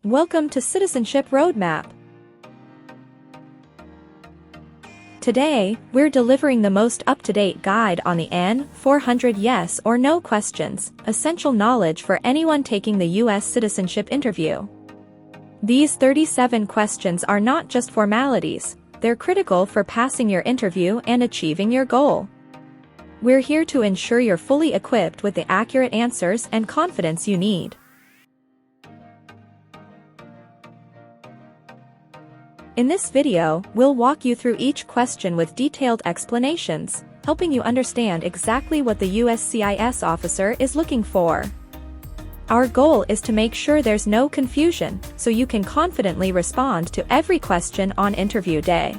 Welcome to Citizenship Roadmap. Today, we're delivering the most up-to-date guide on the N-400 yes or no questions, essential knowledge for anyone taking the U.S. citizenship interview. These 37 questions are not just formalities, they're critical for passing your interview and achieving your goal. We're here to ensure you're fully equipped with the accurate answers and confidence you need. In this video, we'll walk you through each question with detailed explanations, helping you understand exactly what the USCIS officer is looking for. Our goal is to make sure there's no confusion, so you can confidently respond to every question on interview day.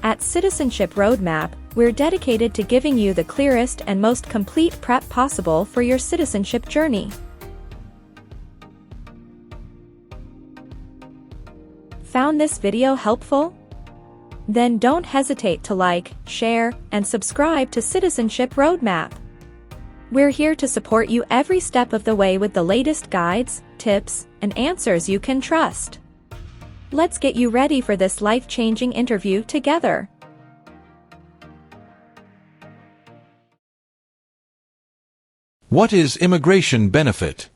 At Citizenship Roadmap, we're dedicated to giving you the clearest and most complete prep possible for your citizenship journey. Found this video helpful? Then don't hesitate to like, share, and subscribe to Citizenship Roadmap. We're here to support you every step of the way with the latest guides, tips, and answers you can trust. Let's get you ready for this life-changing interview together. What is immigration benefit?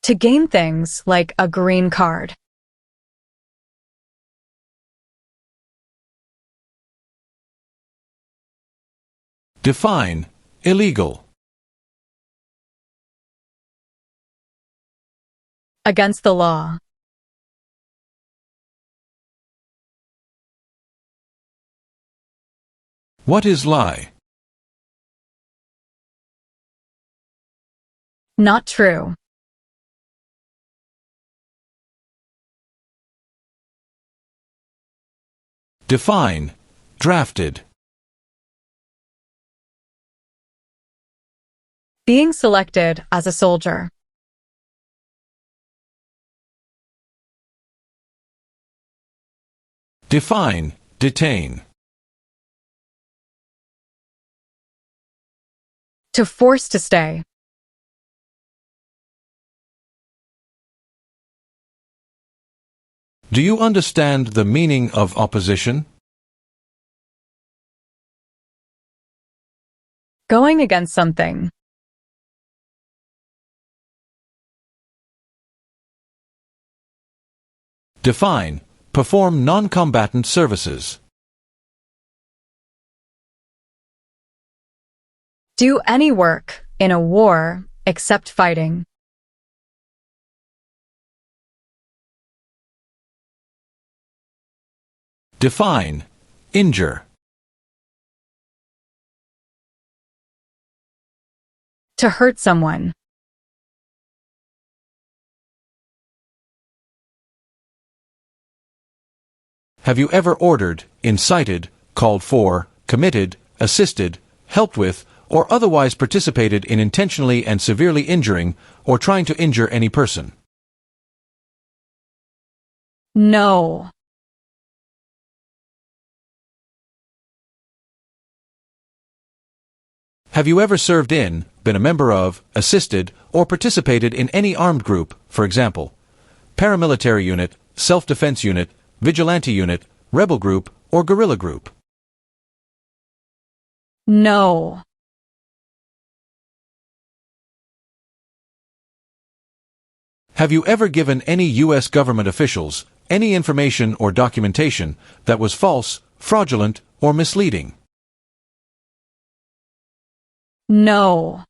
To gain things like a green card. Define illegal. Against the law. What is lie? Not true. Define drafted. Being selected as a soldier. Define detain. To force to stay. Do you understand the meaning of opposition? Going against something. Define perform non-combatant services. Do any work in a war except fighting. Define injure. To hurt someone. Have you ever ordered, incited, called for, committed, assisted, helped with, or otherwise participated in intentionally and severely injuring or trying to injure any person? No. Have you ever served in, been a member of, assisted, or participated in any armed group, for example, paramilitary unit, self-defense unit, vigilante unit, rebel group, or guerrilla group? No. Have you ever given any U.S. government officials any information or documentation that was false, fraudulent, or misleading? No.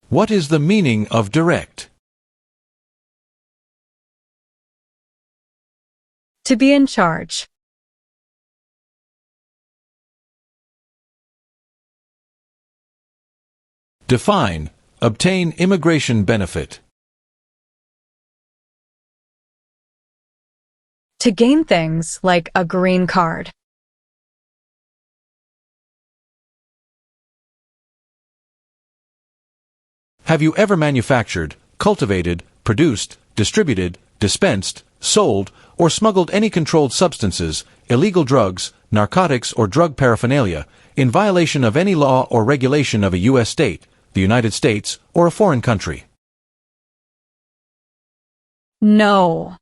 What is the meaning of direct? To be in charge. Define obtain immigration benefit. To gain things like a green card. Have you ever manufactured, cultivated, produced, distributed, dispensed, sold, or smuggled any controlled substances, illegal drugs, narcotics, or drug paraphernalia, in violation of any law or regulation of a U.S. state, the United States, or a foreign country? No.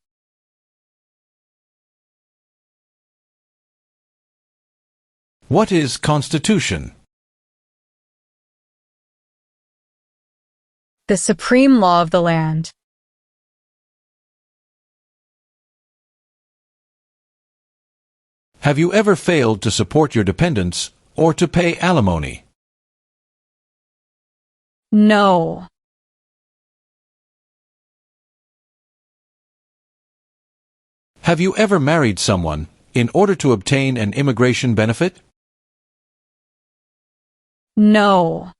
What is Constitution? The supreme law of the land. Have you ever failed to support your dependents or to pay alimony? No. Have you ever married someone in order to obtain an immigration benefit? No.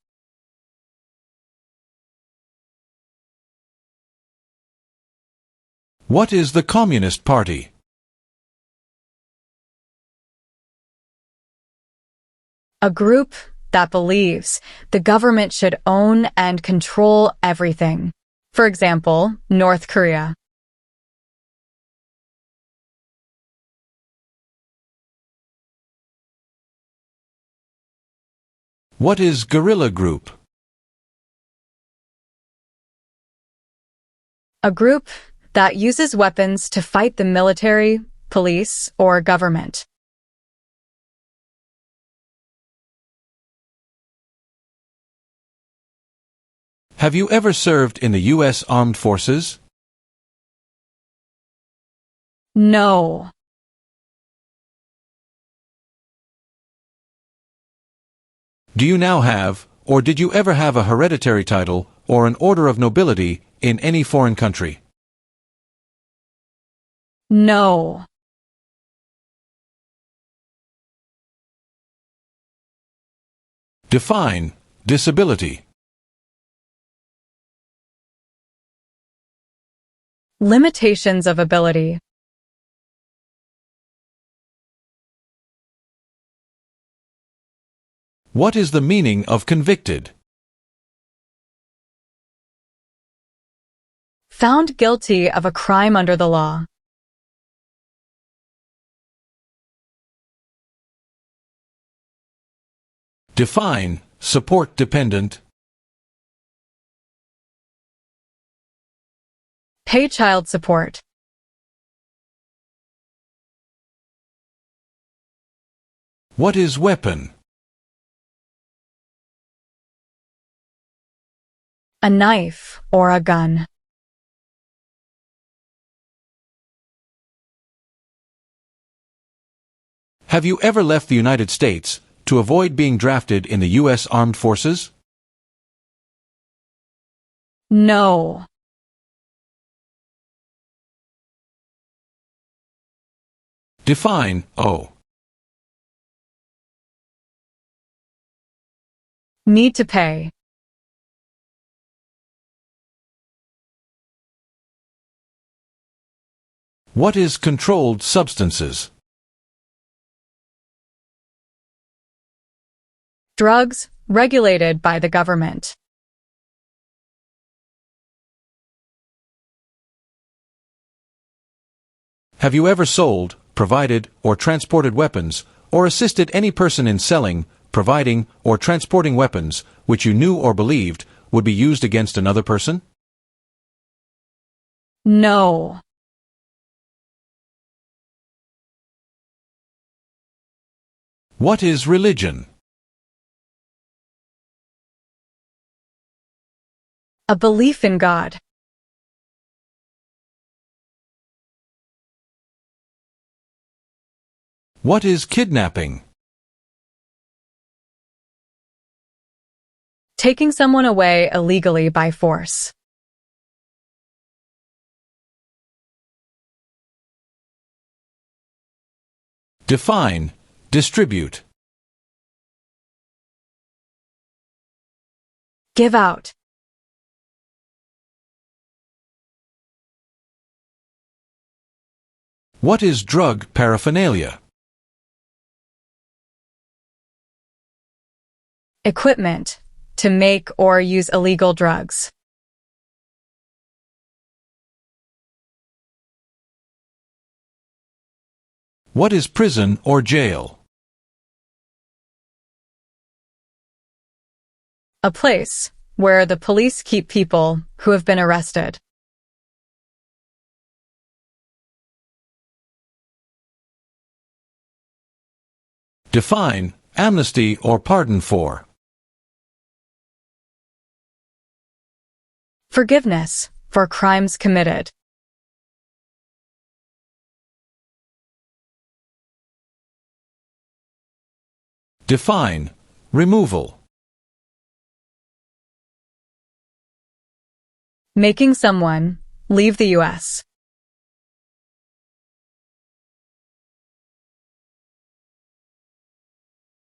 What is the Communist Party? A group that believes the government should own and control everything. For example, North Korea. What is guerrilla group? A group that uses weapons to fight the military, police, or government. Have you ever served in the U.S. Armed Forces? No. Do you now have, or did you ever have a hereditary title or an order of nobility in any foreign country? No. Define disability. Limitations of ability. What is the meaning of convicted? Found guilty of a crime under the law. Define support dependent. Pay child support. What is weapon? A knife or a gun. Have you ever left the United States to avoid being drafted in the U.S. Armed Forces? No. Define owe. Need to pay. What is controlled substances? Drugs regulated by the government. Have you ever sold, provided, or transported weapons, or assisted any person in selling, providing, or transporting weapons which you knew or believed would be used against another person? No. What is religion? A belief in God. What is kidnapping? Taking someone away illegally by force. Define distribute. Give out. What is drug paraphernalia? Equipment to make or use illegal drugs. What is prison or jail? A place where the police keep people who have been arrested. Define amnesty or pardon for. Forgiveness for crimes committed. Define removal. Making someone leave the U.S.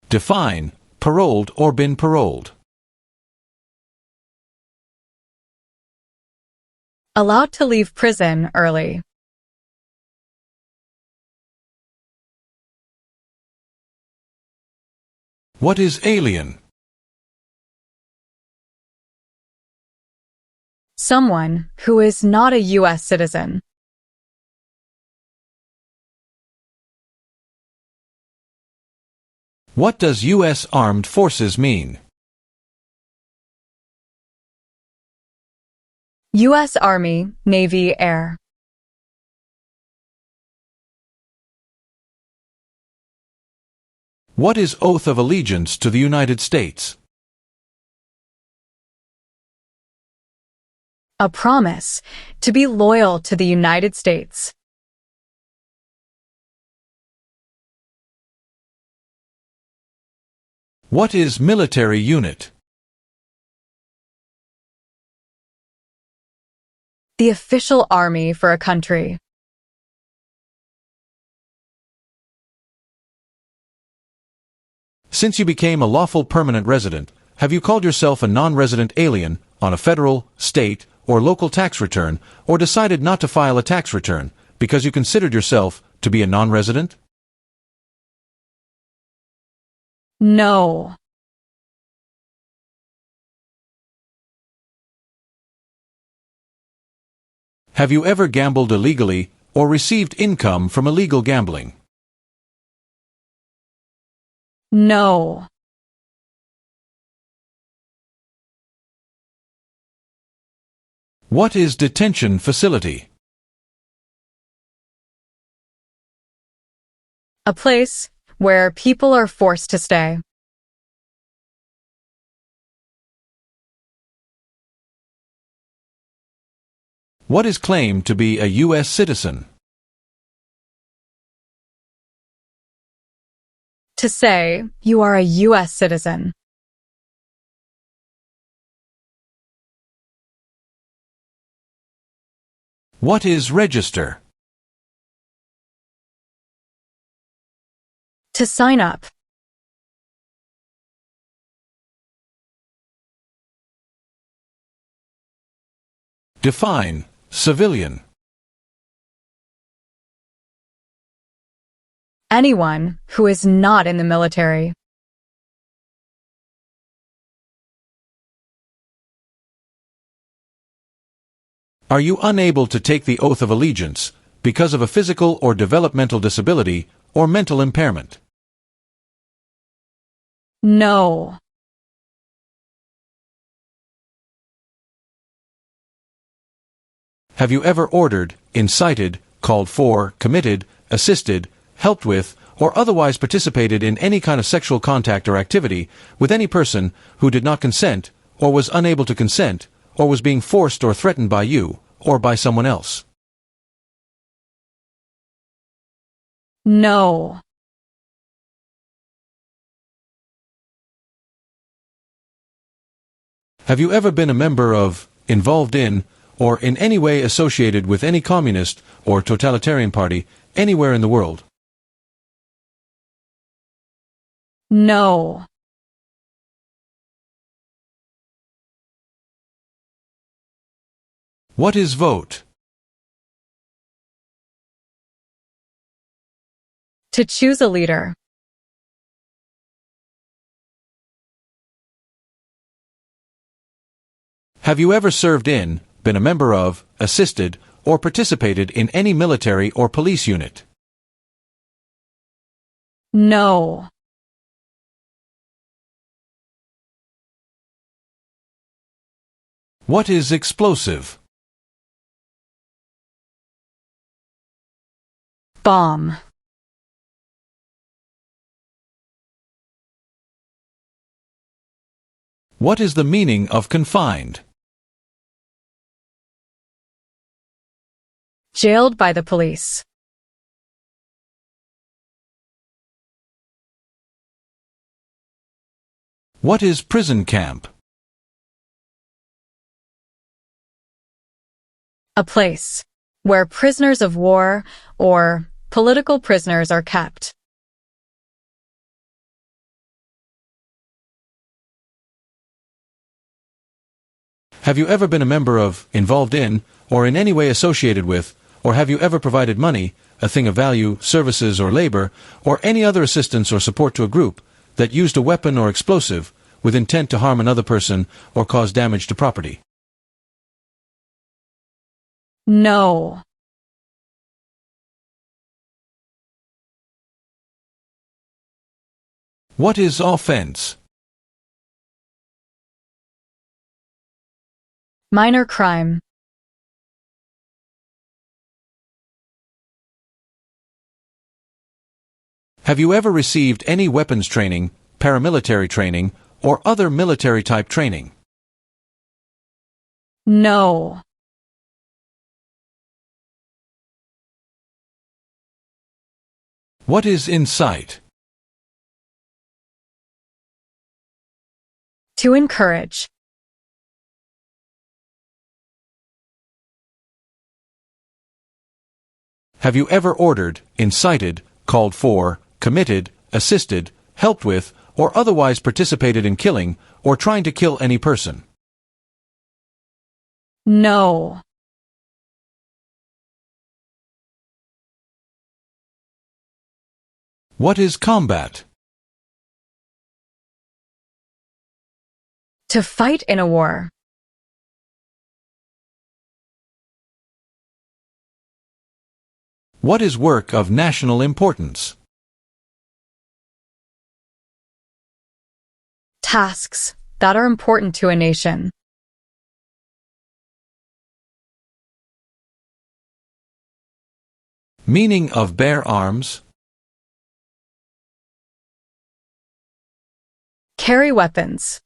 Define paroled or been paroled. Allowed to leave prison early. What is alien? Someone who is not a U.S. citizen. What does U.S. Armed Forces mean? U.S. Army, Navy, Air. What is oath of allegiance to the United States? A promise to be loyal to the United States. What is military unit? The official army for a country. Since you became a lawful permanent resident, have you called yourself a non-resident alien on a federal, state, or local tax return, or decided not to file a tax return because you considered yourself to be a non-resident? No. Have you ever gambled illegally or received income from illegal gambling? No. What is detention facility? A place where people are forced to stay. What is claimed to be a U.S. citizen? To say you are a U.S. citizen. What is register? To sign up. Define civilian. Anyone who is not in the military. Are you unable to take the oath of allegiance because of a physical or developmental disability or mental impairment? No. Have you ever ordered, incited, called for, committed, assisted, helped with, or otherwise participated in any kind of sexual contact or activity with any person who did not consent, or was unable to consent, or was being forced or threatened by you, or by someone else? No. Have you ever been a member of, involved in, or in any way associated with any communist or totalitarian party anywhere in the world? No. What is vote? To choose a leader. Have you ever served in, been a member of, assisted, or participated in any military or police unit? No. What is explosive? Bomb. What is the meaning of confined? Jailed by the police. What is prison camp? A place where prisoners of war or political prisoners are kept. Have you ever been a member of, involved in, or in any way associated with, or have you ever provided money, a thing of value, services or labor, or any other assistance or support to a group that used a weapon or explosive with intent to harm another person or cause damage to property? No. What is offense? Minor crime. Have you ever received any weapons training, paramilitary training, or other military-type training? No. What is incite? To encourage. Have you ever ordered, incited, called for, committed, assisted, helped with, or otherwise participated in killing, or trying to kill any person? No. What is combat? To fight in a war. What is work of national importance? Tasks that are important to a nation. Meaning of bear arms? Carry weapons.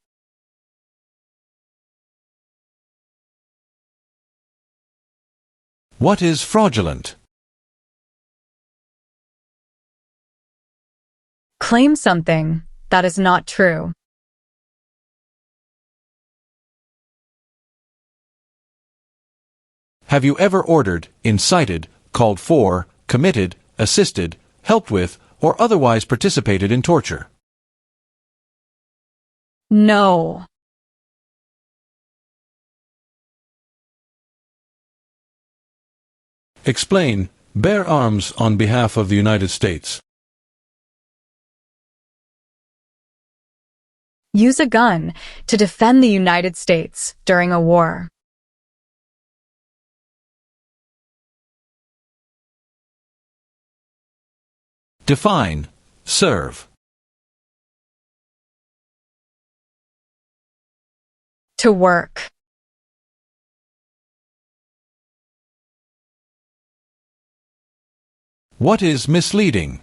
What is fraudulent? Claim something that is not true. Have you ever ordered, incited, called for, committed, assisted, helped with, or otherwise participated in torture? No. Explain, bear arms on behalf of the United States. Use a gun to defend the United States during a war. Define, serve. To work. What is misleading?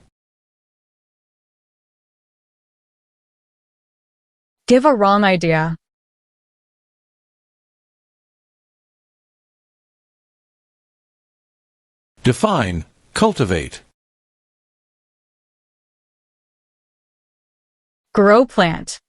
Give a wrong idea. Define, cultivate. Grow plant.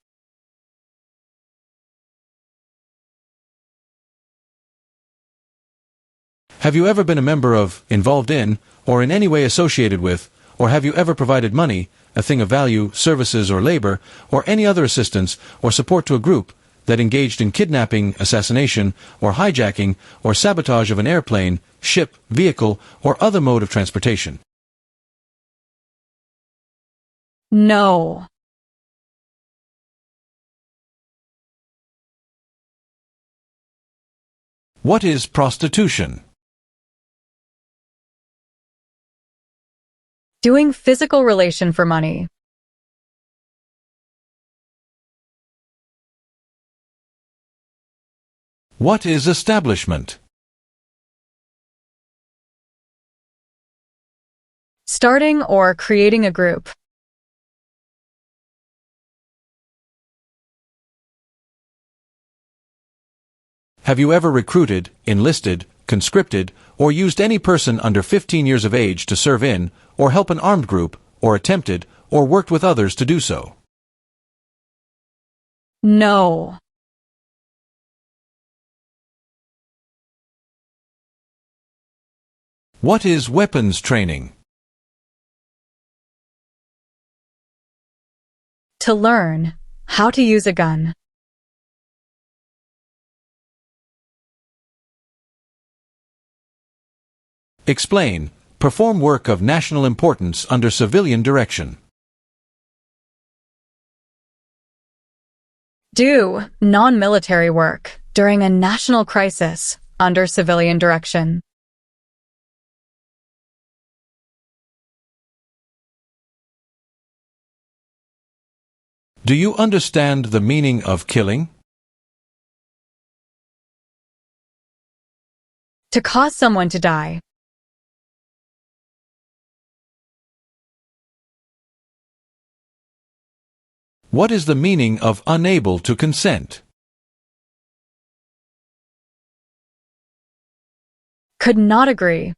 Have you ever been a member of, involved in, or in any way associated with, or have you ever provided money, a thing of value, services or labor, or any other assistance or support to a group that engaged in kidnapping, assassination, or hijacking, or sabotage of an airplane, ship, vehicle, or other mode of transportation? No. What is prostitution? Doing physical relation for money. What is establishment? Starting or creating a group. Have you ever recruited, enlisted, conscripted, or used any person under 15 years of age to serve in, or help an armed group, or attempted, or worked with others to do so? No. What is weapons training? To learn how to use a gun. Explain. Perform work of national importance under civilian direction. Do non-military work during a national crisis under civilian direction. Do you understand the meaning of killing? To cause someone to die. What is the meaning of unable to consent? Could not agree.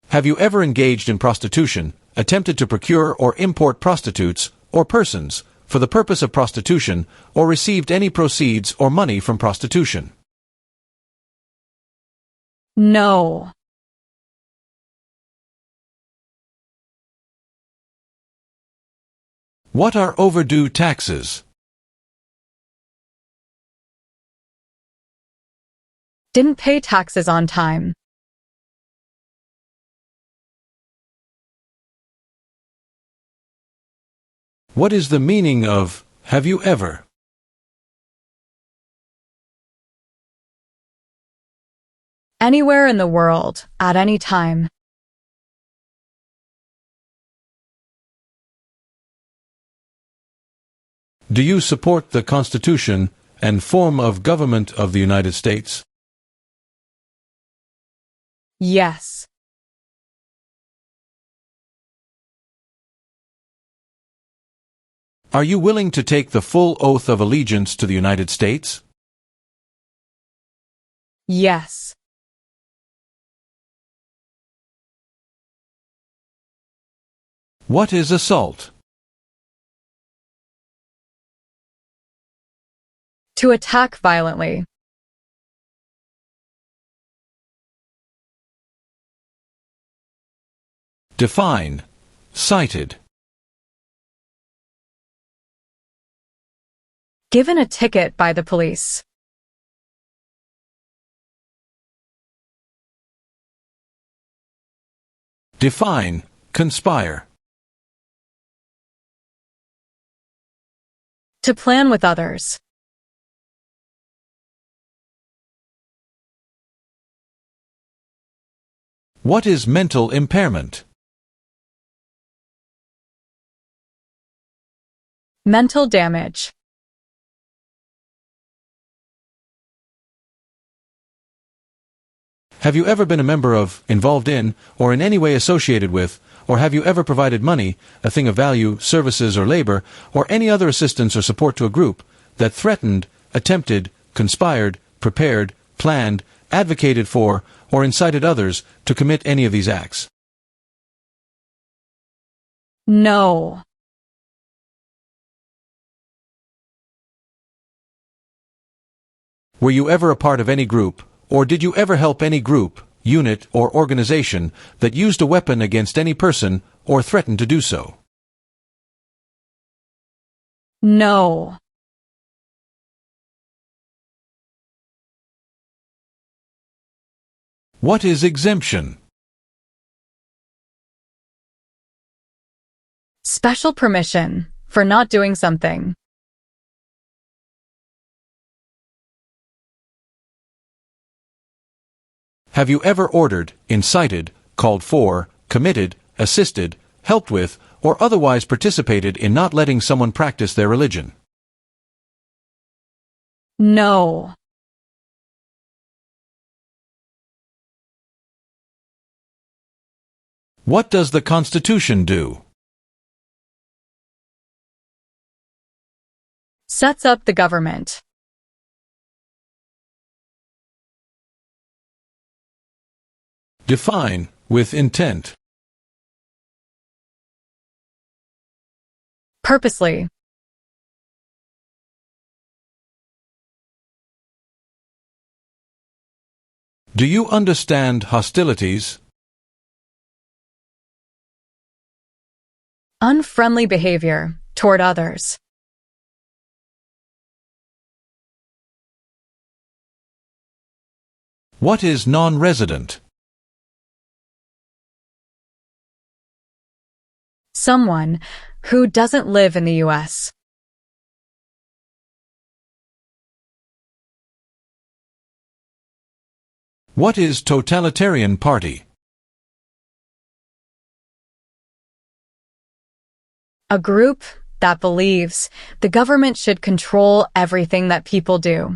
Have you ever engaged in prostitution, attempted to procure or import prostitutes, or persons, for the purpose of prostitution, or received any proceeds or money from prostitution? No. What are overdue taxes? Didn't pay taxes on time. What is the meaning of have you ever? Anywhere in the world, at any time. Do you support the Constitution and form of government of the United States? Yes. Are you willing to take the full oath of allegiance to the United States? Yes. What is assault? To attack violently. Define. Cited. Given a ticket by the police. Define. Conspire. To plan with others. What is mental impairment? Mental damage. Have you ever been a member of, involved in, or in any way associated with, or have you ever provided money, a thing of value, services or labor, or any other assistance or support to a group that threatened, attempted, conspired, prepared, planned, advocated for, or incited others to commit any of these acts? No. Were you ever a part of any group, or did you ever help any group, unit, or organization that used a weapon against any person or threatened to do so? No. What is exemption? Special permission for not doing something. Have you ever ordered, incited, called for, committed, assisted, helped with, or otherwise participated in not letting someone practice their religion? No. What does the Constitution do? Sets up the government. Define, with intent. Purposely. Do you understand hostilities? Unfriendly behavior toward others. What is non-resident? Someone who doesn't live in the U.S. What is totalitarian party? A group that believes the government should control everything that people do.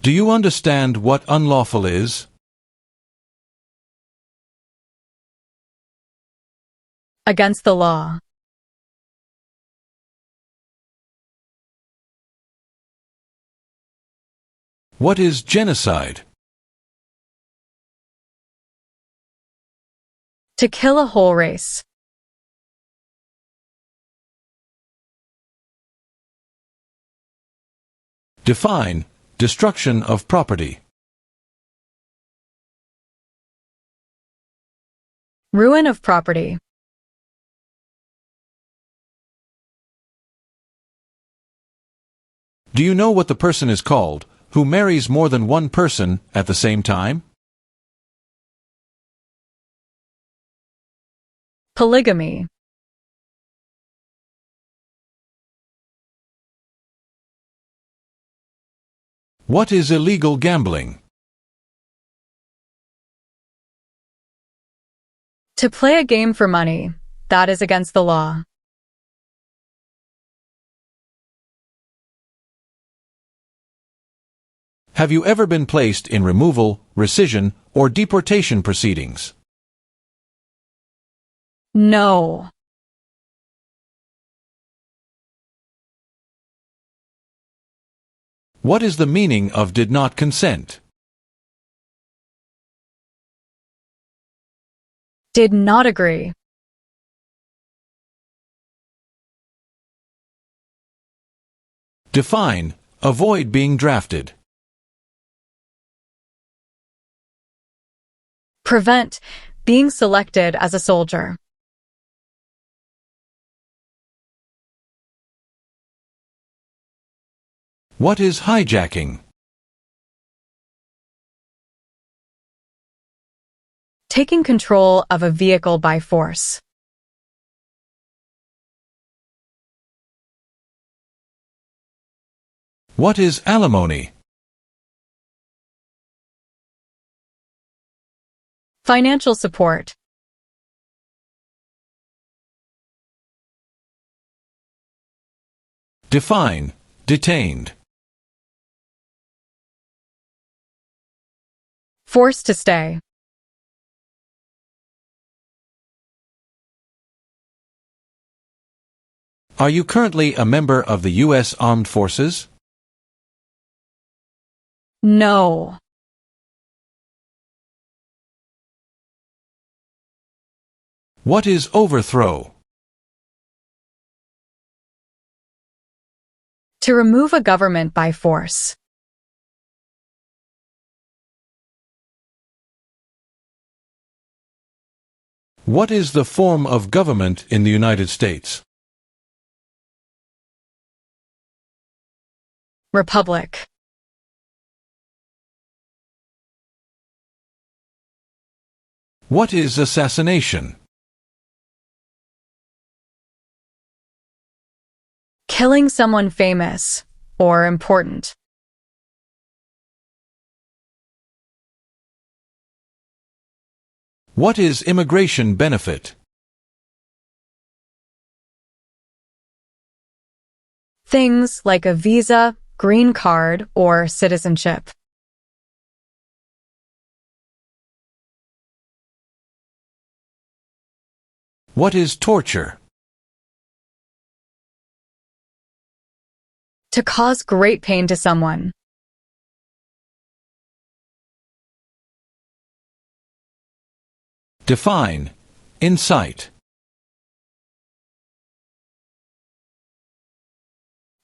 Do you understand what unlawful is? Against the law. What is genocide? To kill a whole race. Define, destruction of property. Ruin of property. Do you know what the person is called who marries more than one person at the same time? Polygamy. What is illegal gambling? To play a game for money. That is against the law. Have you ever been placed in removal, rescission, or deportation proceedings? No. What is the meaning of did not consent? Did not agree. Define, avoid being drafted. Prevent being selected as a soldier. What is hijacking? Taking control of a vehicle by force. What is alimony? Financial support. Define, detained. Forced to stay. Are you currently a member of the U.S. Armed Forces? No. What is overthrow? To remove a government by force. What is the form of government in the United States? Republic. What is assassination? Killing someone famous or important. What is immigration benefit? Things like a visa, green card, or citizenship. What is torture? To cause great pain to someone. Define. Incite.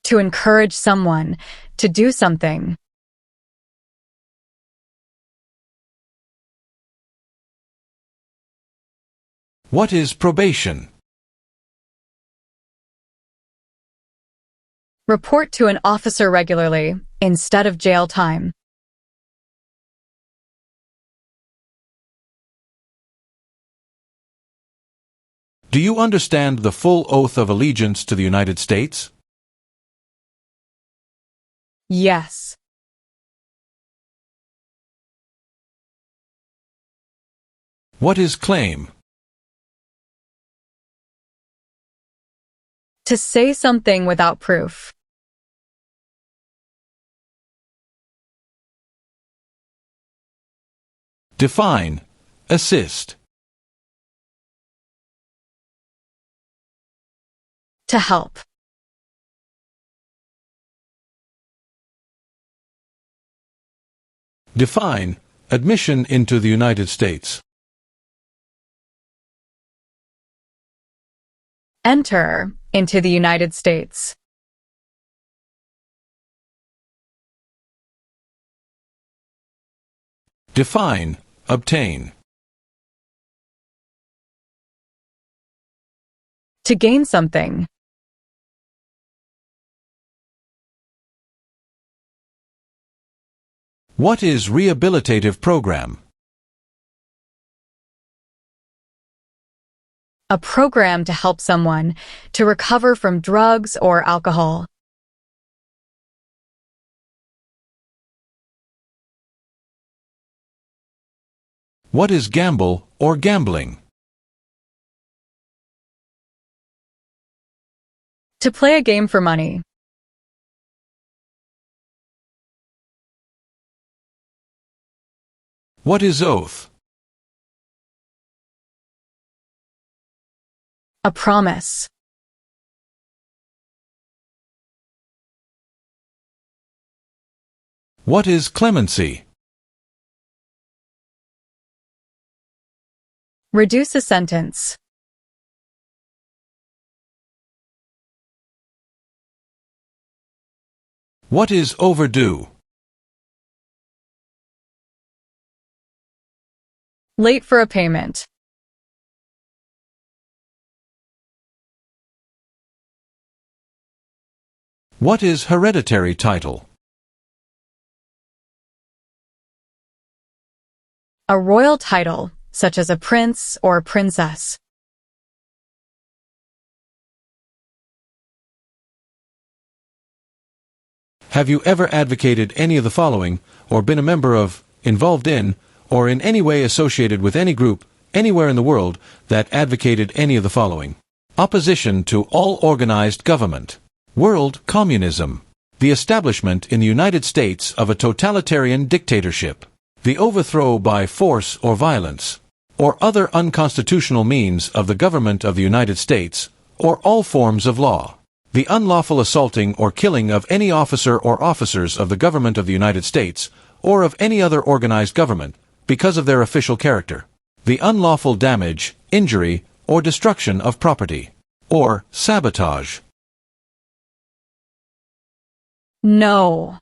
To encourage someone to do something. What is probation? Report to an officer regularly, instead of jail time. Do you understand the full oath of allegiance to the United States? Yes. What is claim? To say something without proof. Define. Assist. To help. Define. Admission into the United States. Enter into the United States. Define. Obtain. To gain something. What is rehabilitative program? A program to help someone to recover from drugs or alcohol. What is gamble or gambling? To play a game for money. What is oath? A promise. What is clemency? Reduce a sentence. What is overdue? Late for a payment. What is hereditary title? A royal title, such as a prince or princess. Have you ever advocated any of the following, or been a member of, involved in, or in any way associated with any group, anywhere in the world, that advocated any of the following? Opposition to all organized government. World communism. The establishment in the United States of a totalitarian dictatorship. The overthrow by force or violence, or other unconstitutional means of the government of the United States, or all forms of law. The unlawful assaulting or killing of any officer or officers of the government of the United States, or of any other organized government, because of their official character. The unlawful damage, injury, or destruction of property. Or sabotage. No.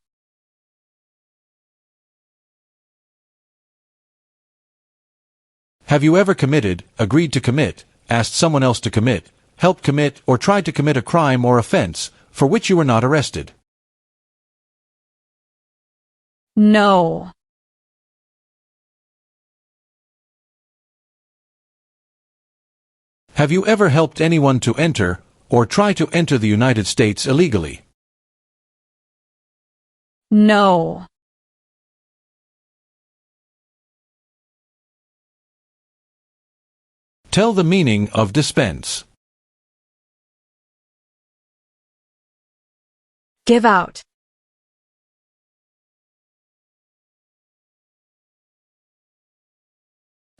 Have you ever committed, agreed to commit, asked someone else to commit, helped commit, or tried to commit a crime or offense for which you were not arrested? No. Have you ever helped anyone to enter, or try to enter the United States illegally? No. Tell the meaning of dispense. Give out.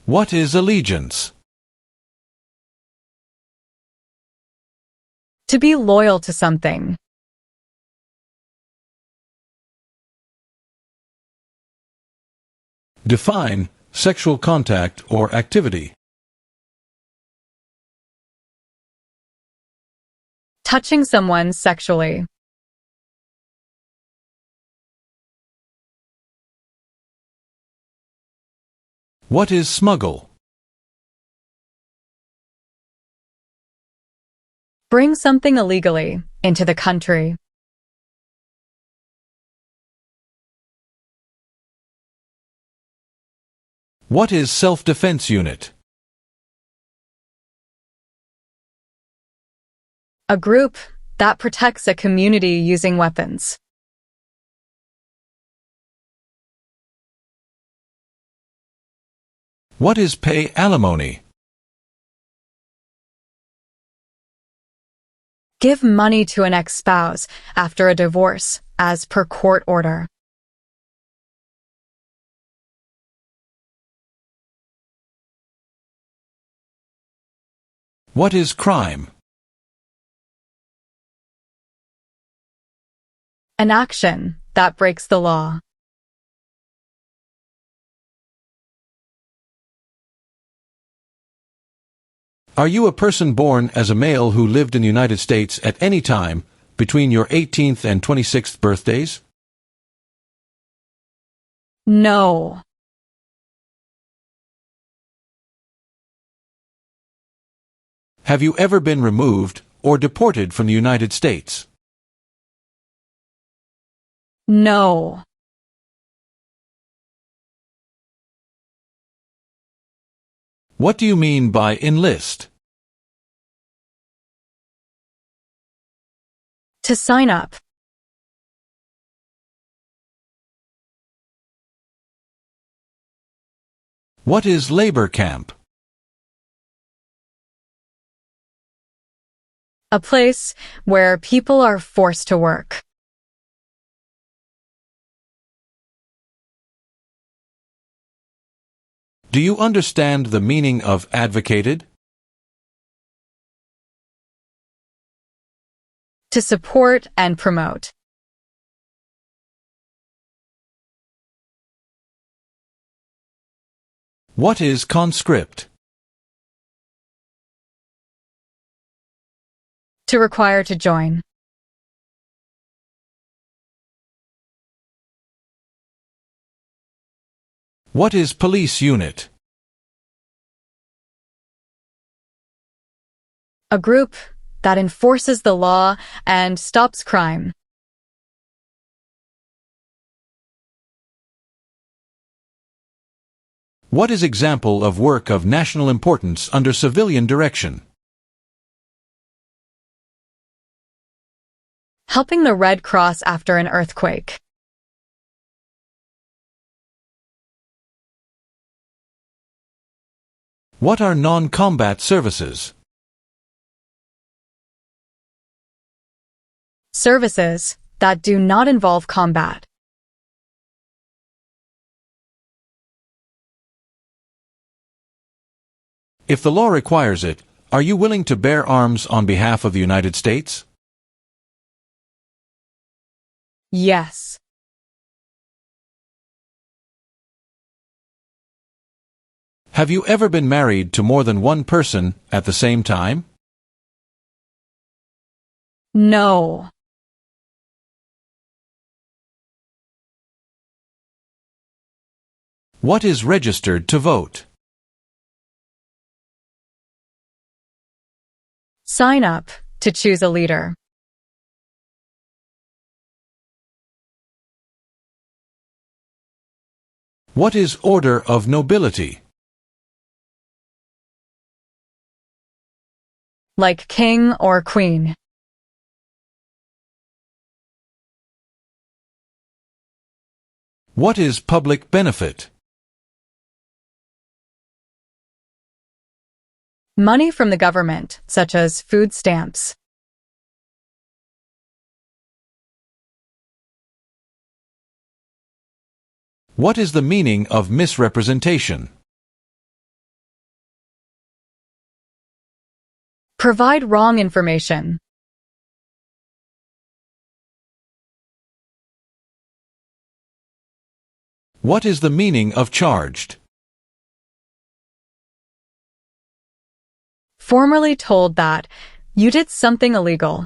What is allegiance? To be loyal to something. Define sexual contact or activity. Touching someone sexually. What is smuggle? Bring something illegally into the country. What is self-defense unit? A group that protects a community using weapons. What is pay alimony? Give money to an ex-spouse after a divorce, as per court order. What is crime? An action that breaks the law. Are you a person born as a male who lived in the United States at any time between your 18th and 26th birthdays? No. Have you ever been removed or deported from the United States? No. What do you mean by enlist? To sign up. What is labor camp? A place where people are forced to work. Do you understand the meaning of advocated? To support and promote. What is conscript? To require to join. What is police unit? A group that enforces the law and stops crime. What is example of work of national importance under civilian direction? Helping the Red Cross after an earthquake. What are non-combat services? Services that do not involve combat. If the law requires it, are you willing to bear arms on behalf of the United States? Yes. Have you ever been married to more than one person at the same time? No. What is registered to vote? Sign up to choose a leader. What is order of nobility? like king or queen. What is public benefit? Money from the government, such as food stamps. What is the meaning of misrepresentation? Provide wrong information. What is the meaning of charged? Formerly told that you did something illegal.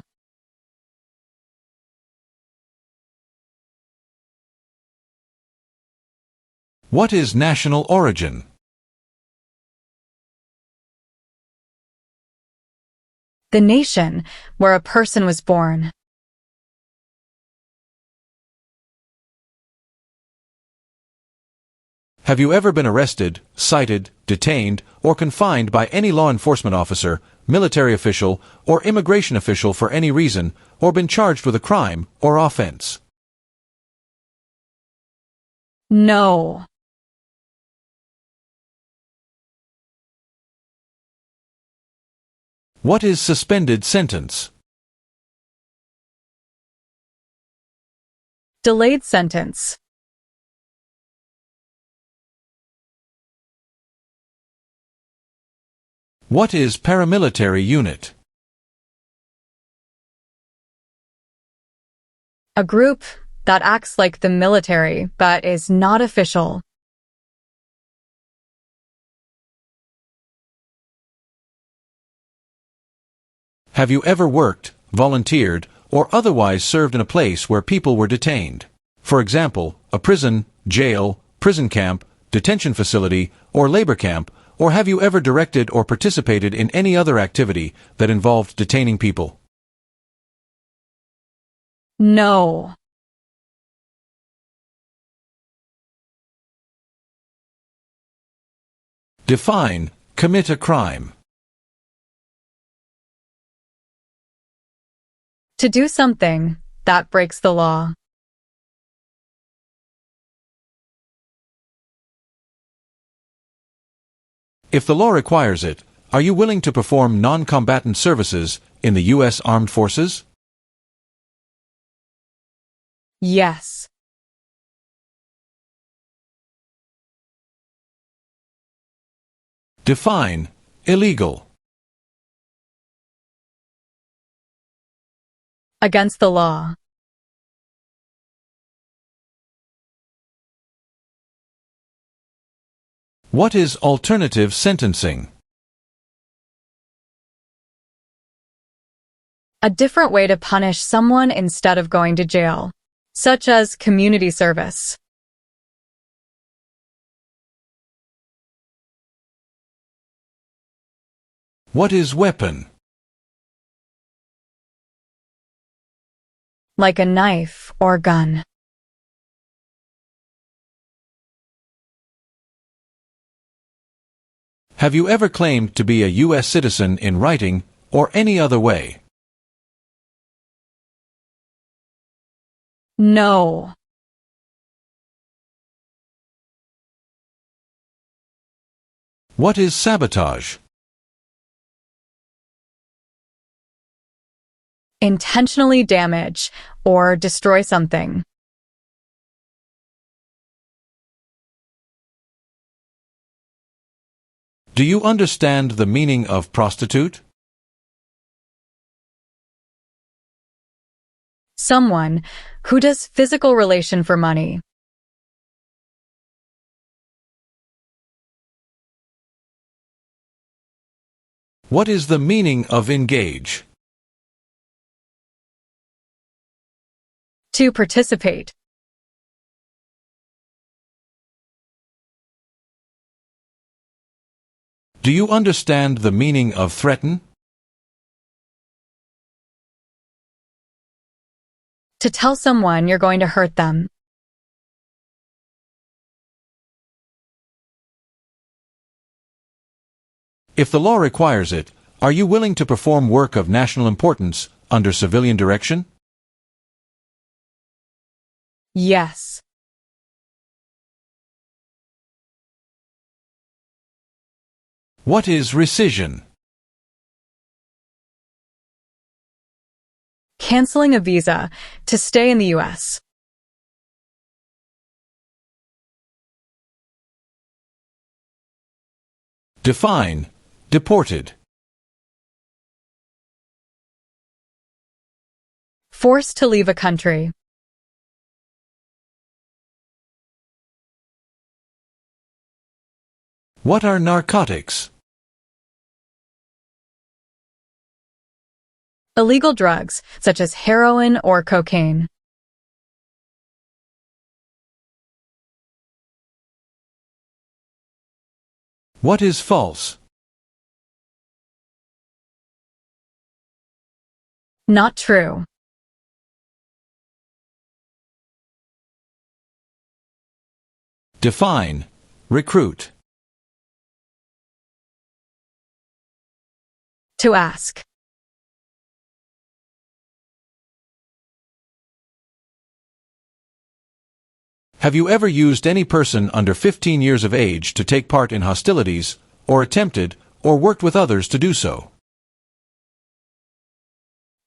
What is national origin? The nation where a person was born. Have you ever been arrested, cited, detained, or confined by any law enforcement officer, military official, or immigration official for any reason, or been charged with a crime or offense? No. What is suspended sentence? Delayed sentence. What is paramilitary unit? A group that acts like the military but is not official. Have you ever worked, volunteered, or otherwise served in a place where people were detained? For example, a prison, jail, prison camp, detention facility, or labor camp, or have you ever directed or participated in any other activity that involved detaining people? No. Define, commit a crime. To do something that breaks the law. If the law requires it, are you willing to perform non-combatant services in the U.S. Armed Forces? Yes. Define, illegal. Against the law. What is alternative sentencing? A different way to punish someone instead of going to jail, such as community service. What is weapon? Like a knife or gun. Have you ever claimed to be a U.S. citizen in writing or any other way? No. What is sabotage? Intentionally damage or destroy something. Do you understand the meaning of prostitute? Someone who does physical relation for money. What is the meaning of engage? To participate. Do you understand the meaning of threaten? To tell someone you're going to hurt them. If the law requires it, Are you willing to perform work of national importance under civilian direction? Yes. What is rescission? Canceling a visa to stay in the U.S. Define deported. Forced to leave a country. What are narcotics? Illegal drugs, such as heroin or cocaine. What is false? Not true. Define recruit. To ask. Have you ever used any person under 15 years of age to take part in hostilities, or attempted, or worked with others to do so?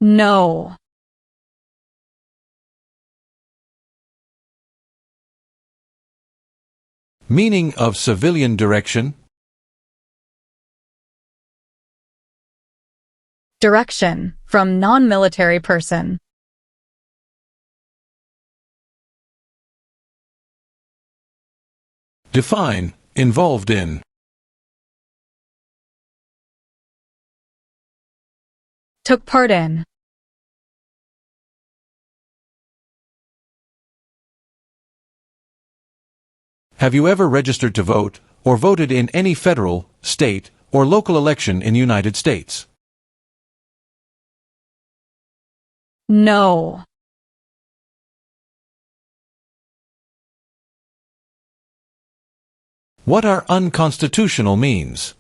No. Meaning of civilian direction? Direction, from non-military person. Define involved in. Took part in. Have you ever registered to vote, or voted in any federal, state, or local election in the United States? No. What are unconstitutional means?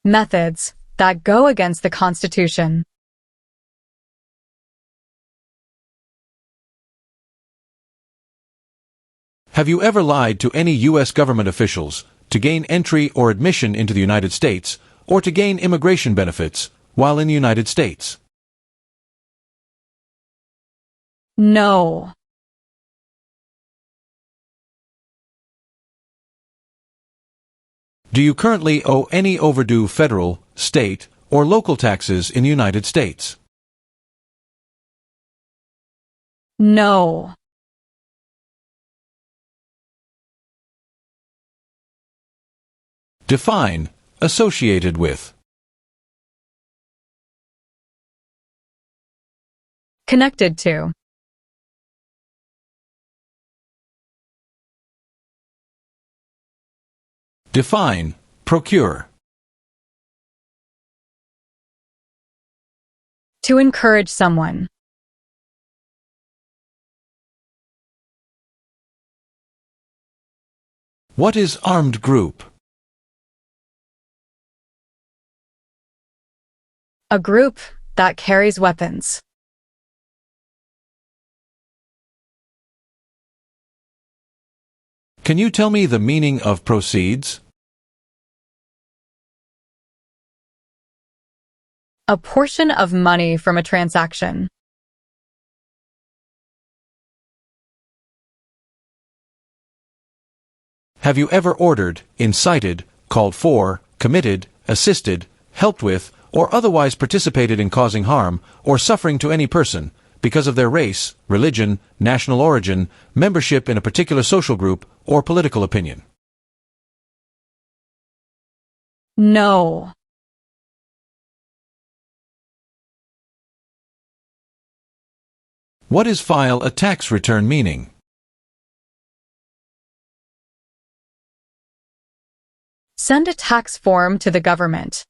Methods that go against the Constitution. Have you ever lied to any U.S. government officials to gain entry or admission into the United States, or to gain immigration benefits while in the United States? No. Do you currently owe any overdue federal, state, or local taxes in the United States? No. Define associated with. Connected to. Define procure. To encourage someone. What is armed group? A group that carries weapons. Can you tell me the meaning of proceeds? A portion of money from a transaction. Have you ever ordered, incited, called for, committed, assisted, helped with, or otherwise participated in causing harm or suffering to any person because of their race, religion, national origin, membership in a particular social group, or political opinion? No. What is file a tax return meaning? Send a tax form to the government.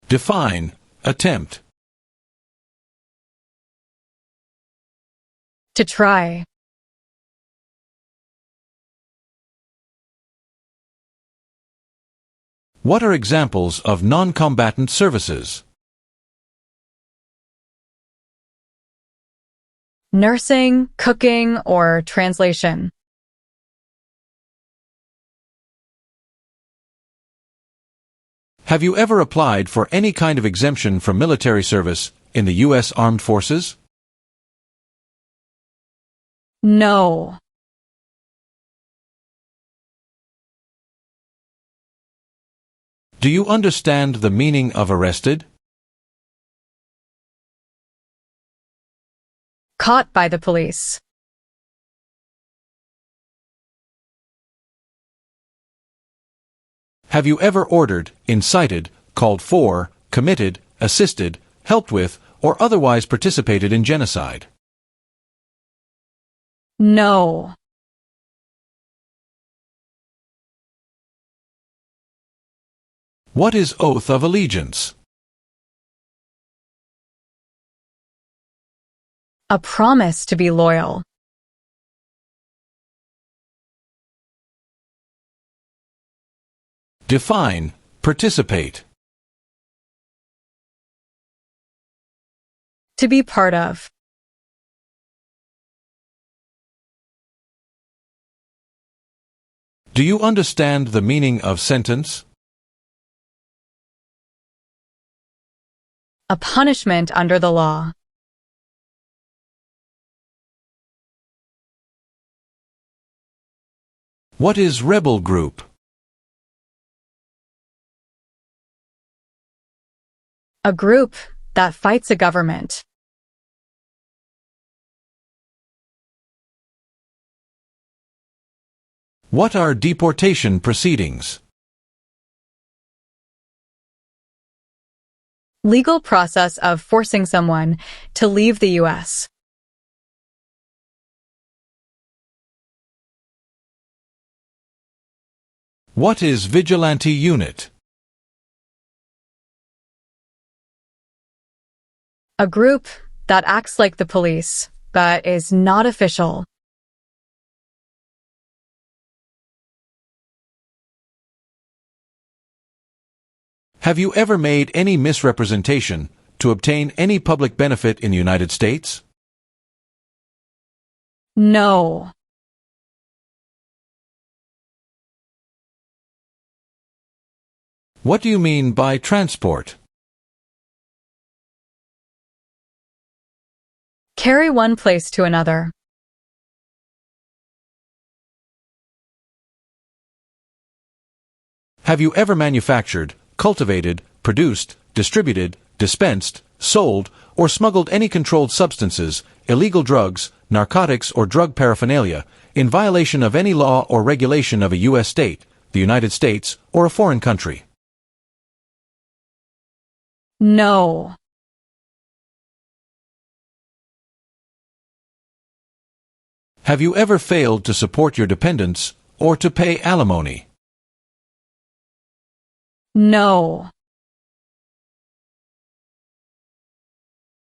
Define attempt. To try. What are examples of non-combatant services? Nursing, cooking, or translation. Have you ever applied for any kind of exemption from military service in the U.S. Armed Forces? No. Do you understand the meaning of arrested? Caught by the police. Have you ever ordered, incited, called for, committed, assisted, helped with, or otherwise participated in genocide? No. What is oath of allegiance? A promise to be loyal. Define, participate. To be part of. Do you understand the meaning of sentence? A punishment under the law. What is rebel group? A group that fights a government. What are deportation proceedings? Legal process of forcing someone to leave the U.S. What is vigilante unit? A group that acts like the police, but is not official. Have you ever made any misrepresentation to obtain any public benefit in the United States? No. What do you mean by transport? Carry one place to another. Have you ever manufactured, cultivated, produced, distributed, dispensed, sold, or smuggled any controlled substances, illegal drugs, narcotics, or drug paraphernalia in violation of any law or regulation of a U.S. state, the United States, or a foreign country? No. Have you ever failed to support your dependents or to pay alimony? No.